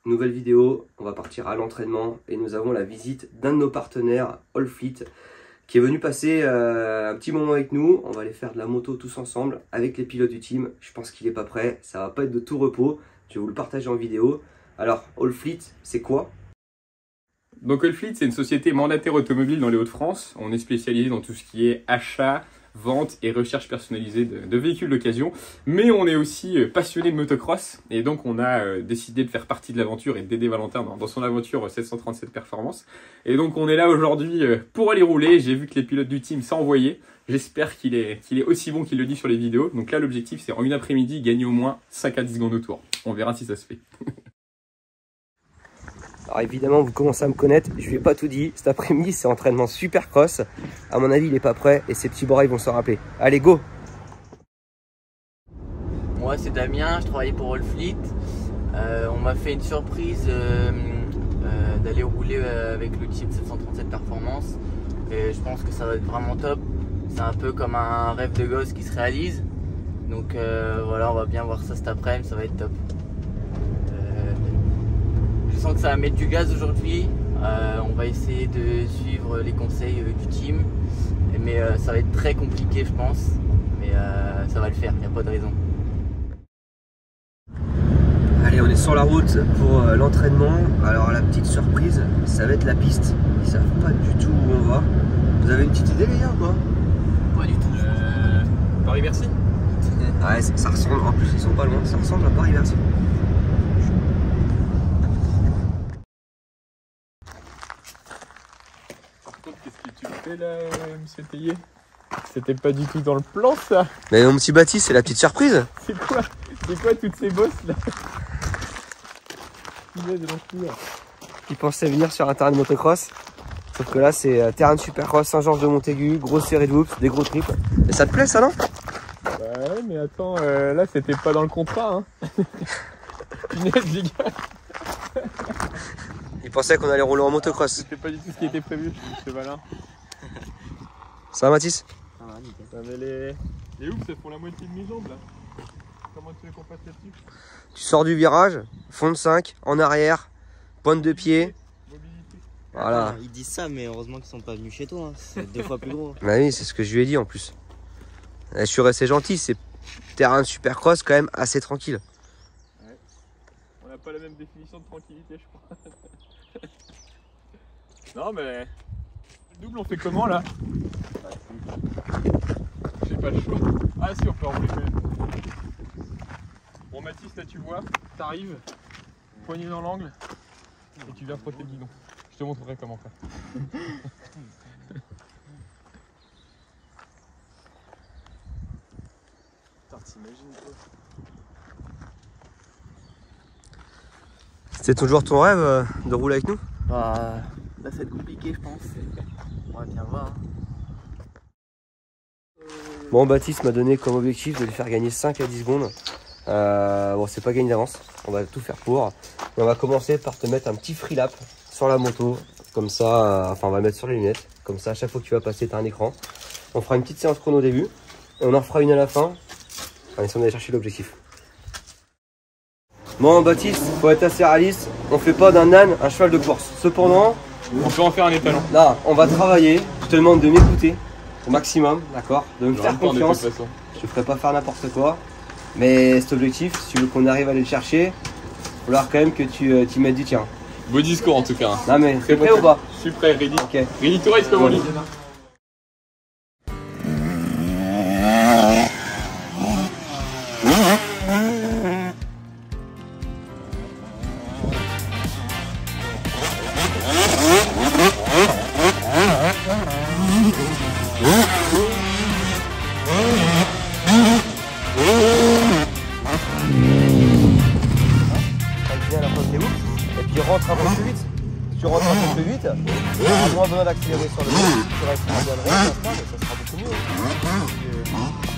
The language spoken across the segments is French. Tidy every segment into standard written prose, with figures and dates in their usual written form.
nouvelle vidéo, on va partir à l'entraînement et nous avons la visite d'un de nos partenaires, Allfleet, qui est venu passer un petit moment avec nous. On va aller faire de la moto tous ensemble avec les pilotes du team. Je pense qu'il n'est pas prêt, ça va pas être de tout repos. Je vais vous le partager en vidéo. Alors, Allfleet, c'est quoi? Donc Allfleet, c'est une société mandataire automobile dans les Hauts-de-France. On est spécialisé dans tout ce qui est achat, vente et recherche personnalisée de véhicules d'occasion. Mais on est aussi passionné de motocross. Et donc on a décidé de faire partie de l'aventure et d'aider Valentin dans son aventure 737 Performance. Et donc on est là aujourd'hui pour aller rouler. J'ai vu que les pilotes du team s'envoyaient. J'espère qu'il est aussi bon qu'il le dit sur les vidéos. Donc là l'objectif c'est en une après-midi gagner au moins 5 à 10 secondes au tour. On verra si ça se fait. Alors évidemment, vous commencez à me connaître, je lui ai pas tout dit. Cet après-midi, c'est entraînement Supercross. À mon avis, il est pas prêt et ses petits bras, ils vont s'en rappeler. Allez, go! Moi, c'est Damien, je travaille pour Allfleet. On m'a fait une surprise d'aller rouler avec le team 737 Performance. Et je pense que ça va être vraiment top. C'est un peu comme un rêve de gosse qui se réalise. Donc voilà, on va bien voir ça cet après-midi, ça va être top. Je sens que ça va mettre du gaz aujourd'hui. On va essayer de suivre les conseils du team. Mais ça va être très compliqué, je pense. Mais ça va le faire, il n'y a pas de raison. Allez, on est sur la route pour l'entraînement. Alors la petite surprise, ça va être la piste. Ils savent pas du tout où on va. Vous avez une petite idée les gars ou quoi? Pas du tout. Paris-Bercy. Ouais, ça ressemble, en plus ils sont pas loin, ça ressemble à Paris-Bercy. Qu'est-ce que tu fais là, monsieur Théier? C'était pas du tout dans le plan ça. Mais mon petit Baptiste, c'est la petite surprise. C'est quoi toutes ces bosses là? Il pensait venir sur un terrain de motocross. Sauf que là, c'est terrain de Supercross, Saint-Georges-de-Montaigu, grosse série de whoops, des gros triples. Et ça te plaît ça, non? Bah ouais, mais attends, là c'était pas dans le contrat, hein. Punaise, les gars. Il pensait qu'on allait rouler en motocross. C'était pas du tout ce qui était prévu, monsieur Valin. Ça va, Mathis? Ça va, nickel. Ça met les hoops, elles font la moitié de mes jambes là. Comment tu veux qu'on fasse là-dessus? Tu sors du virage, fond de 5, en arrière, pointe de pied. Mobilité. Voilà. Ils disent ça, mais heureusement qu'ils sont pas venus chez toi. Hein. C'est 2 fois plus gros. Bah oui, c'est ce que je lui ai dit en plus. Je suis resté gentil, c'est terrain de Supercross quand même assez tranquille. Ouais. On n'a pas la même définition de tranquillité, je crois. Non mais... Le double on fait comment là? J'ai pas le choix. Ah si, on peut enrouler quand même. Bon Mathis, là tu vois, t'arrives, poignée dans l'angle, et tu viens frotter le guidon. Je te montrerai comment faire. T'imagines quoi? C'était toujours ton rêve de rouler avec nous? Bah, là, ça va être compliqué, je pense. On va bien voir. Hein. Bon, Baptiste m'a donné comme objectif de lui faire gagner 5 à 10 secondes. Bon, c'est pas gagné d'avance, on va tout faire pour. Mais on va commencer par te mettre un petit free lap sur la moto. Comme ça, enfin on va le mettre sur les lunettes. Comme ça, à chaque fois que tu vas passer, tu as un écran. On fera une petite séance chrono au début. Et on en refera une à la fin. En essayant d'aller chercher l'objectif. Bon, Baptiste, faut être assez réaliste. On fait pas d'un âne un cheval de course. Cependant, On peut en faire un étalon. là, on va travailler. Je te demande de m'écouter au maximum, d'accord? De me faire confiance. De toute façon. Je ne ferai pas faire n'importe quoi. Mais cet objectif, si tu veux qu'on arrive à aller le chercher, il va falloir quand même que tu y mettes du tien. Beau discours en tout cas. Non mais, t'es prêt ou pas? Je suis prêt, ready. Ok. Ready to race comme on dit. Viens à la pointe des hoops, et puis rentre un peu plus vite. Si tu rentres un peu plus vite, tu auras moins besoin d'accélérer sur le hook. Tu resteras bien droit, mais ça sera beaucoup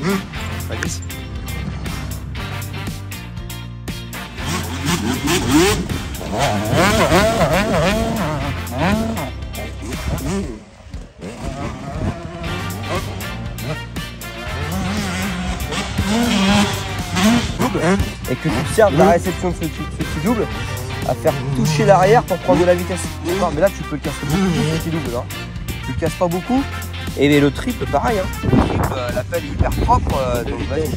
mieux. Mathis. Double, et que tu serves la réception de ce petit double à faire toucher l'arrière pour prendre de la vitesse. D'accord, mais là tu peux le casser beaucoup, ce petit double là. Tu le casses pas beaucoup. Et le triple pareil, hein. Le triple, la pelle est hyper propre, donc vas-y.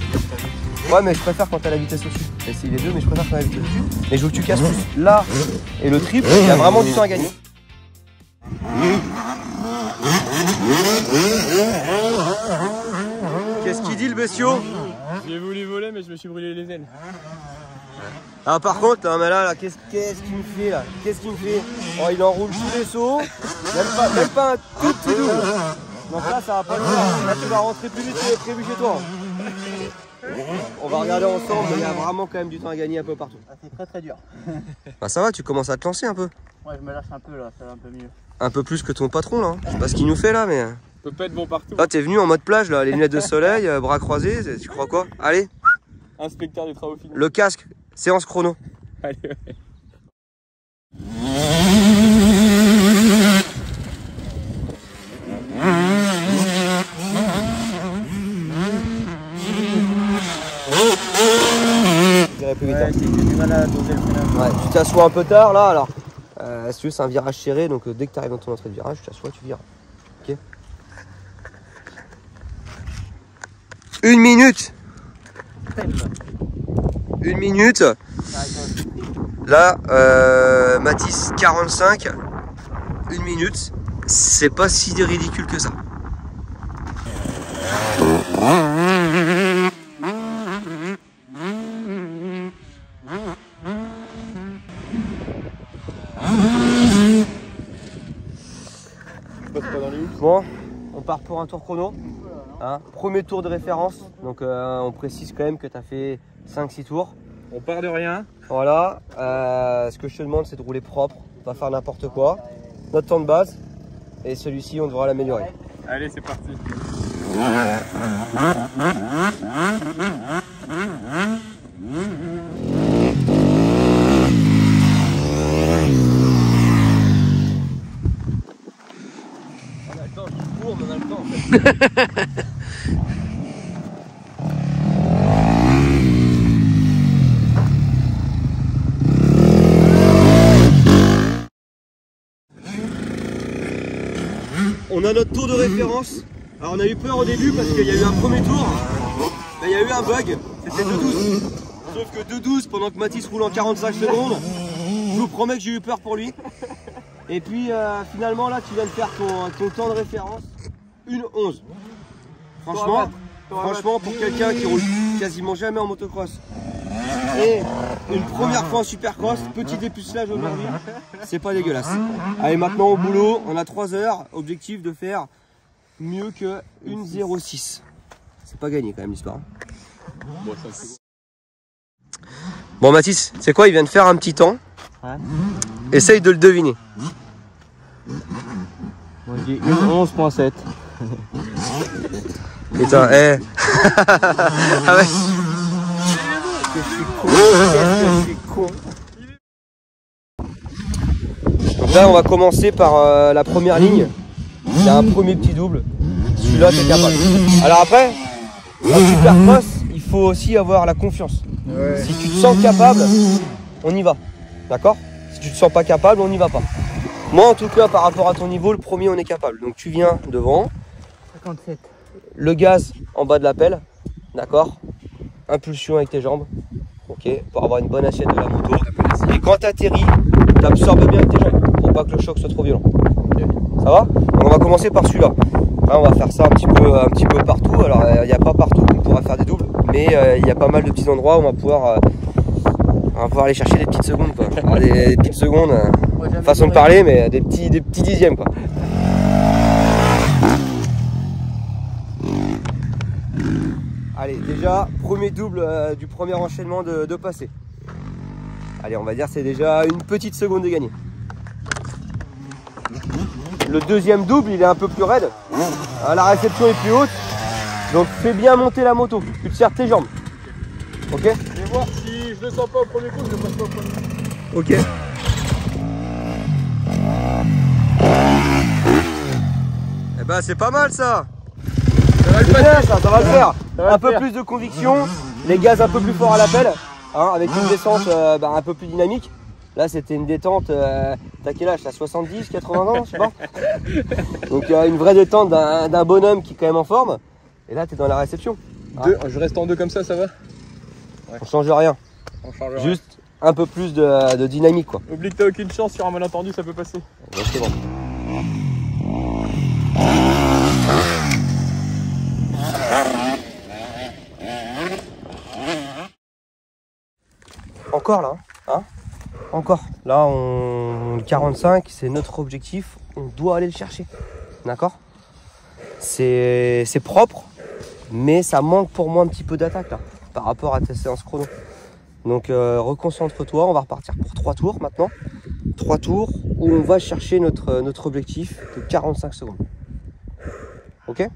Ouais, mais je préfère quand t'as la vitesse au-dessus. J'ai essayé les deux, mais je préfère quand t'as la vitesse au-dessus. Mais je veux que tu casses plus là et le triple, il y a vraiment du temps à gagner. Qu'est-ce qu'il dit le bestiau? J'ai voulu voler, mais je me suis brûlé les ailes. Ah par contre, hein, mais là qu'est-ce qu'il me fait là? Qu'est-ce qu'il me fait? Oh, il enroule tous les sauts, même pas un tout petit double. Donc là ça va pas le faire. Là tu vas rentrer plus vite que prévu chez toi. On va regarder ensemble, mais il y a vraiment quand même du temps à gagner un peu partout. Ah, c'est très dur. Bah ça va, tu commences à te lancer un peu. Ouais, je me lâche un peu là, ça va un peu mieux. Un peu plus que ton patron là. Je sais pas ce qu'il nous fait là, mais... On peut pas être bon partout. Là t'es venu en mode plage là, les lunettes de soleil, bras croisés, tu crois quoi? Allez, Inspecteur des travaux finis. le casque, séance chrono. Allez, ouais. Plus vite, hein. J'ai du mal à doser le freinage. Ouais, tu t'assois un peu tard là alors. Si tu veux, c'est un virage serré, donc dès que tu arrives dans ton entrée de virage, tu t'assois, tu vires. Ok. 1 minute. 1 minute. Là, Mathis 45. 1 minute. C'est pas si ridicule que ça. Bon, on part pour un tour chrono. Hein, premier tour de référence. Donc on précise quand même que tu as fait 5-6 tours. On part de rien. Voilà. Ce que je te demande, c'est de rouler propre, pas faire n'importe quoi. Notre temps de base. Et celui-ci, on devra l'améliorer. Allez, c'est parti. On a le temps en fait. On a notre tour de référence. Alors on a eu peur au début parce qu'il y a eu un premier tour. Il y a eu un bug, c'était 2,12. Sauf que 2,12 pendant que Mathis roule en 45 secondes, je vous promets que j'ai eu peur pour lui. Et puis finalement là tu viens de faire ton temps de référence 1,11. Franchement pour quelqu'un qui roule quasiment jamais en motocross et une première fois en supercross, petit dépucelage aujourd'hui, c'est pas dégueulasse. Allez, maintenant au boulot, on a 3 heures, objectif de faire mieux que 1,06. C'est pas gagné quand même l'histoire. Bon Mathis, c'est quoi, il vient de faire un petit temps. Ouais. Essaye de le deviner. Moi je dis 11,7. Putain, eh. Ah ouais. Je suis con. Je suis con. Donc là, on va commencer par la première ligne. Il y a un premier petit double. Celui-là, t'es capable. Alors après, en supercross, il faut aussi avoir la confiance. Ouais. Si tu te sens capable, on y va. D'accord? Si tu te sens pas capable, on n'y va pas. Moi, en tout cas, par rapport à ton niveau, le premier, on est capable. Donc tu viens devant. 57. Le gaz en bas de la pelle. D'accord? Impulsion avec tes jambes. Ok, pour avoir une bonne assiette de la moto. Et quand tu atterris, tu absorbes bien avec tes jambes pour pas que le choc soit trop violent. Okay. Ça va? Donc on va commencer par celui-là. Là, on va faire ça un petit peu partout. Alors il n'y a pas partout qu'on pourra faire des doubles, mais il y a pas mal de petits endroits où on va pouvoir aller chercher des petites secondes quoi. Alors, des petites secondes, façon de parler, mais des petits dixièmes quoi. Allez, déjà, premier double du premier enchaînement de passé. Allez, on va dire c'est déjà une petite seconde de gagné. Le deuxième double, il est un peu plus raide. La réception est plus haute. Donc fais bien monter la moto. Tu te serres tes jambes. Ok? Je vais voir si je le sens pas au premier coup, je le passe pas au premier coup. Ok. Eh ben c'est pas mal ça. C'est bien ça va le faire. Un peu plus de conviction, les gaz un peu plus forts à la pelle, hein, avec une descente un peu plus dynamique. Là, c'était une détente. T'as quel âge? T'as 70, 80 ans, je sais pas. Donc, une vraie détente d'un bonhomme qui est quand même en forme. Et là, t'es dans la réception. Je reste en 2 comme ça va? On change rien. On change rien. Juste un peu plus de dynamique, quoi. Oublie que t'as aucune chance sur un malentendu, ça peut passer. Exactement. Encore là, hein? Encore. Là, on 45, c'est notre objectif. On doit aller le chercher. D'accord? C'est propre, mais ça manque pour moi un petit peu d'attaque là, par rapport à ta séance chrono. Donc reconcentre-toi, on va repartir pour 3 tours maintenant. 3 tours où on va chercher notre objectif de 45 secondes. Ok?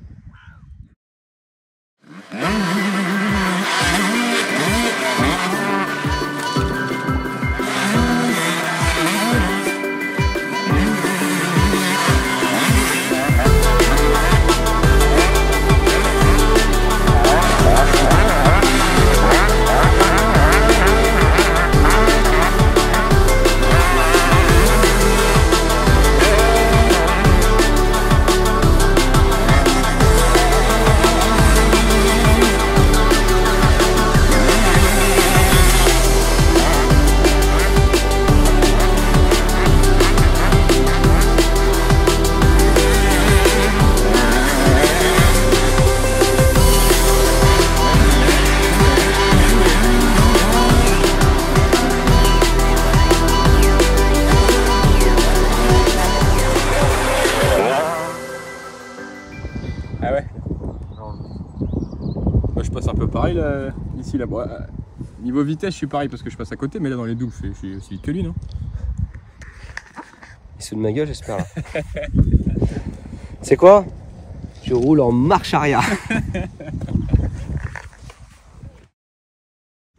Ah ouais. Bah, je passe un peu pareil là, ici là. Bon, niveau vitesse, je suis pareil parce que je passe à côté, mais là dans les doubles, je suis aussi vite que lui, non? Il se fout de ma gueule, j'espère là. C'est quoi? Je roule en marche arrière.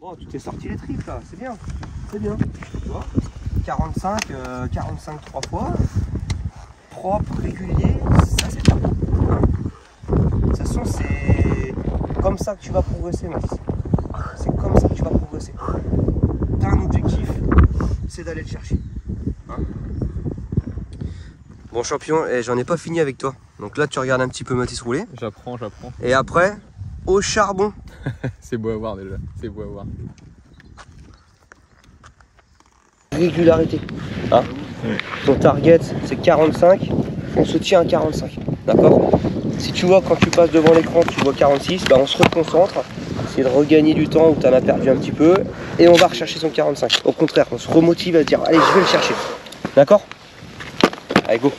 Bon, tu t'es sorti les tripes là, c'est bien. C'est bien. Tu vois, 45 3 fois. Propre, régulier, ça c'est top. De toute façon, c'est comme ça que tu vas progresser, Max. C'est comme ça que tu vas progresser. T'as un objectif, c'est d'aller le chercher. Hein? Bon champion, et j'en ai pas fini avec toi. Donc là, tu regardes un petit peu Mathis rouler. J'apprends. Et après, au charbon. C'est beau à voir déjà, c'est beau à voir. Régularité. Hein? Ton target, c'est 45. On se tient à 45. D'accord? Si tu vois, quand tu passes devant l'écran, tu vois 46, bah on se reconcentre. C'est de regagner du temps où tu en as perdu un petit peu. Et on va rechercher son 45. Au contraire, on se remotive à dire, allez, je vais le chercher. D'accord? Allez, go!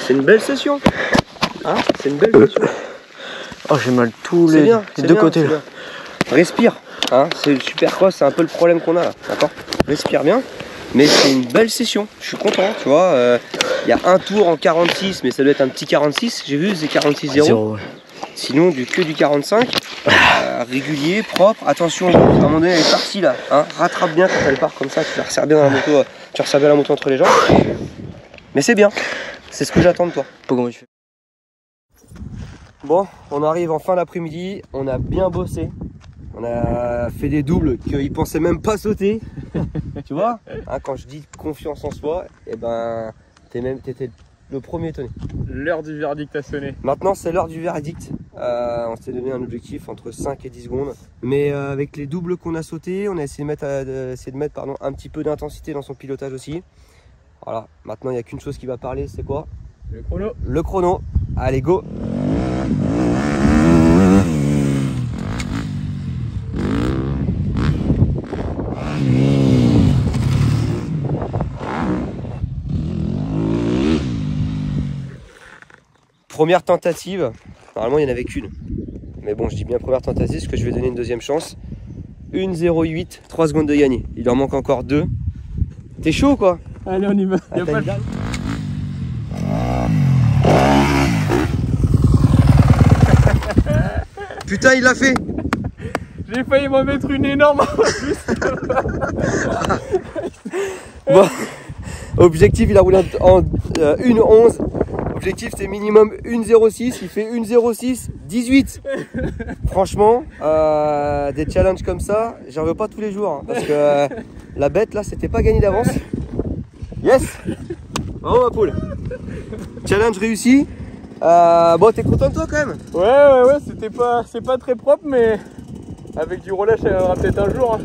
C'est une belle session. Hein? C'est une belle session. Oh, j'ai mal tous les deux côtés. Bien. Respire. Hein? C'est le supercross, c'est un peu le problème qu'on a là. D'accord? Respire bien. Mais c'est une belle session. Je suis content. Tu vois, il y a un tour en 46, mais ça doit être un petit 46. J'ai vu, c'est 46-0. Ouais. Sinon, que du 45. Régulier, propre. Attention, à un moment donné, elle est partie là. Hein? Rattrape bien quand elle part comme ça. Tu la resserres bien dans la moto. Tu resserres bien la moto entre les jambes. Mais c'est bien. C'est ce que j'attends de toi. Comment tu fais? Bon, on arrive en fin d'après-midi, on a bien bossé. On a fait des doubles qu'ils pensaient même pas sauter. Tu vois, hein, quand je dis confiance en soi, et ben t'étais le premier étonné. L'heure du verdict a sonné. Maintenant c'est l'heure du verdict. On s'est donné un objectif entre 5 et 10 secondes. Mais avec les doubles qu'on a sautés, on a essayé de mettre un petit peu d'intensité dans son pilotage aussi. Voilà, maintenant il n'y a qu'une chose qui va parler, c'est quoi? Le chrono. Le chrono. Allez, go! Première tentative, normalement il n'y en avait qu'une. Mais bon, je dis bien première tentative parce que je vais donner une deuxième chance. 1,08, 3 secondes de gagner. Il en manque encore 2. T'es chaud quoi? Allez, on y va. Y a pas de... Putain, il l'a fait! J'ai failli m'en mettre une énorme en plus. Bon, objectif, il a roulé en 1,11. Objectif, c'est minimum 1,06. Il fait 1,06, 18. Franchement, des challenges comme ça, j'en veux pas tous les jours. Hein, parce que la bête, là, c'était pas gagné d'avance. Yes! Bravo, ma poule. Challenge réussi. Bon, t'es content de toi quand même? Ouais, c'est pas très propre, mais avec du relâche, ça viendra peut-être un jour. Hein.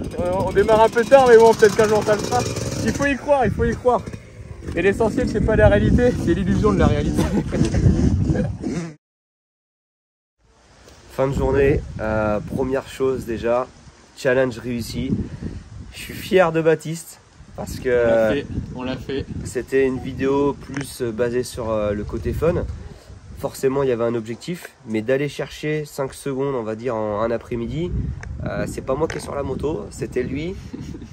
On démarre un peu tard, mais bon, peut-être qu'un jour ça le fera. Il faut y croire, il faut y croire. Et l'essentiel, c'est pas la réalité, c'est l'illusion de la réalité. Fin de journée, première chose déjà, challenge réussi. Je suis fier de Baptiste parce que on l'a fait. c'était une vidéo plus basée sur le côté fun. Forcément, il y avait un objectif, mais d'aller chercher 5 secondes, on va dire, en un après-midi, c'est pas moi qui est sur la moto, c'était lui.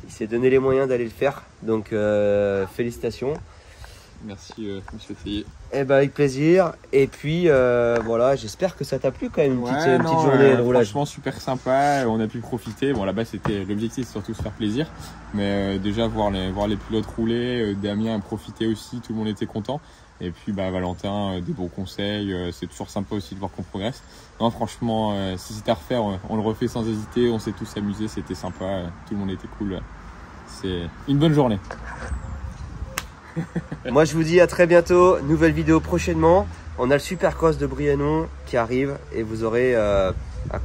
Il s'est donné les moyens d'aller le faire, donc félicitations. Merci, monsieur Théier. Eh ben, avec plaisir. Et puis, voilà, j'espère que ça t'a plu quand même, une petite journée de roulage. Franchement, super sympa, on a pu profiter. Bon, là-bas, c'était l'objectif, surtout se faire plaisir. Mais déjà, voir les pilotes rouler, Damien a profité aussi, tout le monde était content. Et puis Valentin, des bons conseils, c'est toujours sympa aussi de voir qu'on progresse. Non, franchement, si c'était à refaire, on le refait sans hésiter, on s'est tous amusés, c'était sympa, tout le monde était cool. C'est une bonne journée. Moi je vous dis à très bientôt, nouvelle vidéo prochainement. On a le Supercross de Briennon qui arrive et vous aurez un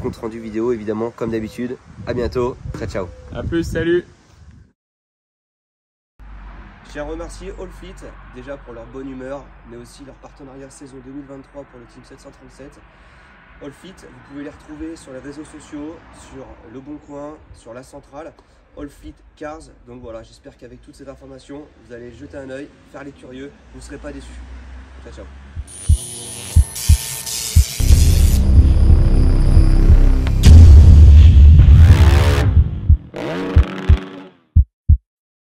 compte rendu vidéo évidemment comme d'habitude. À bientôt, très ciao. A plus, salut. Je tiens à remercier Allfleet déjà pour leur bonne humeur, mais aussi leur partenariat saison 2023 pour le Team 737. Allfleet, vous pouvez les retrouver sur les réseaux sociaux, sur Le Bon Coin, sur la centrale, Allfleet Cars. Donc voilà, j'espère qu'avec toutes ces informations, vous allez jeter un œil, faire les curieux, vous ne serez pas déçus. Ciao, ciao.